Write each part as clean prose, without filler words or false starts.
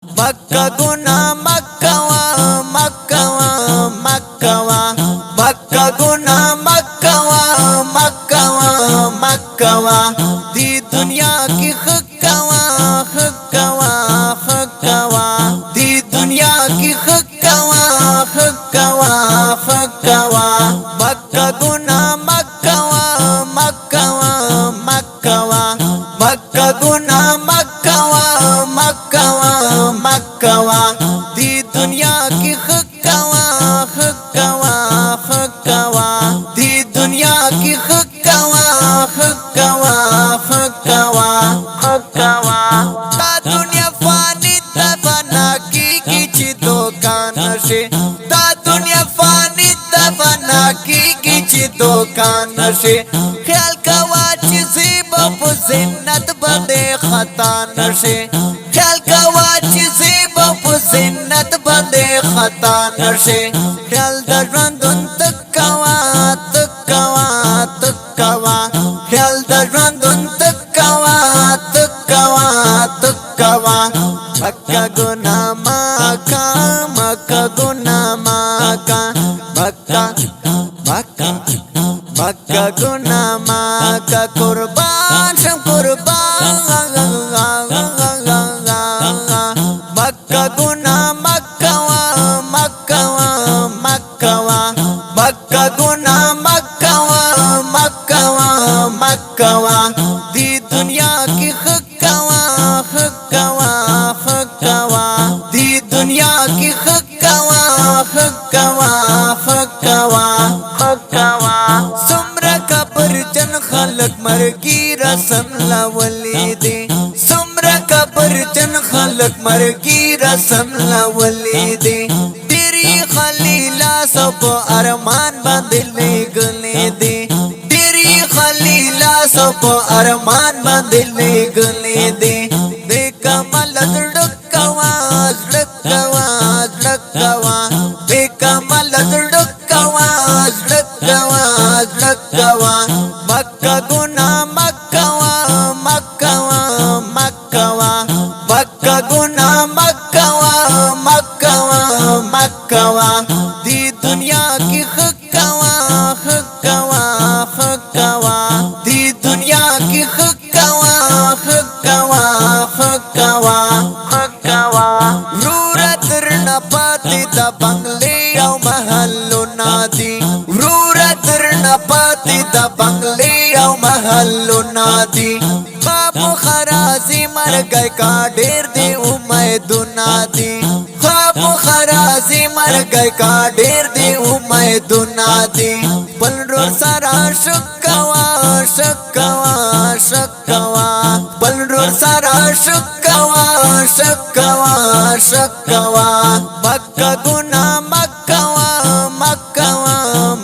मक्का गुना मक्कावा मक्कावा मक्कावा मक्का गुना मक्कावा मक्कावा मक्कावा दी दुनिया की खक्कावा खक्कावा खक्कावा दी दुनिया की खक्कावा खक्कावा खक्कावा मक्का गुना मक्कावा मक्कावा मक्कावा मक्का गुना मक्कावा मक्कावा मक्कावा दी दुनिया की खक्कावा खक्कावा खक्कावा दी दुनिया की खक्कावा खक्कावा खक्कावा खक्कावा ता दुनिया फानी तबना की किची दुकान से ता दुनिया फानी तबना की किची दुकान से ख्याल कवाची से बपु जिन्नत बंदे खता नशे ख्याल कवाची से बपु जिन्नत बंदे खता नशे ख्याल दरंदुन तकवा तकवा तकवा ख्याल दरंदुन तकवा तकवा तकवा मक्का गुना मक्का मक्का गुना मक्का मक्का मक्का मक्का गुना मक्का कुर्बान शम कुर्बान मक्का गुना मक्कावा मक्कावा मक्कावा मक्का गुना मक्कावा मक्कावा मक्कावा दी दुनिया की खक्कावा खक्कावा खक्कावा दी दुनिया की खक्कावा खक्कावा खक्कावा खक्कावा सुमरा कब्र जन खलक मर की रसम लावली दे सुमरा कब्र जन खलक मर की रसम लावली दे तेरी खलीला सब अरमान बदले गले दे तेरी खलीला सब अरमान बदले गले दे बेकमल लुकवा लुकवा लुकवा बेकमल लुकवा लुकवा लुकवा मक्का गुना मक्कावा मक्कावा मक्कावा मक्का गुना मक्कावा मक्कावा मक्कावा दी दुनिया की खक्कावा खक्कावा खक्कावा दी दुनिया की खक्कावा खक्कावा खक्कावा खक्कावा रूरत नपाती द बंगले औ महल्लो नादी रूरत नपाती द बंगले औ महल्लो नादी ख्वाब खराजी मर गए का ढेर दे उमय दुनादी ख्वाब खराजी मर गए का ढेर दे उमय दुनादी बलरो सारा शुक्कवा शुक्कवा शुक्कवा बलरो सारा शुक्कवा शुक्कवा शुक्कवा मक्का गुना मक्कावा मक्कावा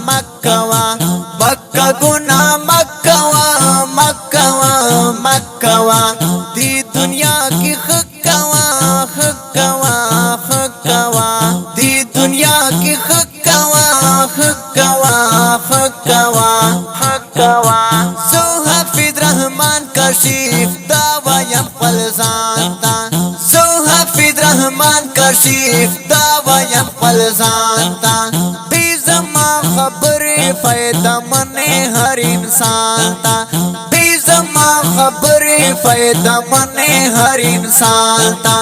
मक्कावा मक्का गुना मक्कावा मक्कावा मक्कावा दी दुनिया की खक्कावा खक्कावा खक्कावा दी दुनिया की खक्कावा खक्कावा खक्कावा खक्कावा सो हाफिज रहमान कशीफ दावायम फलजानता सो हाफिज रहमान कशीफ दावायम फलजानता बेजमा खबरे फायदा मने हर इंसान ता बेजमा खबरे फायदा मने हर इंसान ता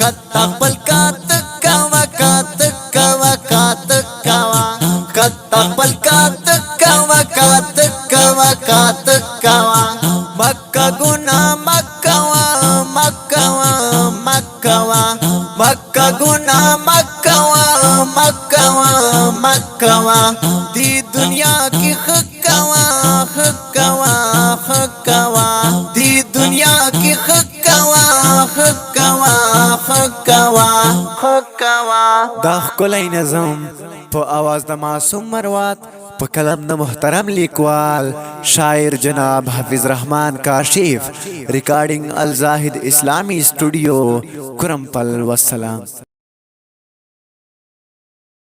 कत्ता पल का तकवा का तकवा का तकवा कत्ता पल का तकवा का तकवा का तकवा मक्का गुना मक्कावा मक्कावा मक्कावा मक्का गुना मक्कावा मक्कावा मक्कावा दी दुनिया की खक्कावा खक्कावा खक्कावा दी दुनिया की खक्कावा खक्कावा खक्कावा खक्कावा दा खलाई नज़म په आवाज د मासूम مروات په کلم د محترم لیکوال شاعر جناب حافظ رحمان کاشف ریکارڈنگ الزاہد اسلامی اسٹوڈیو کرمپل والسلام.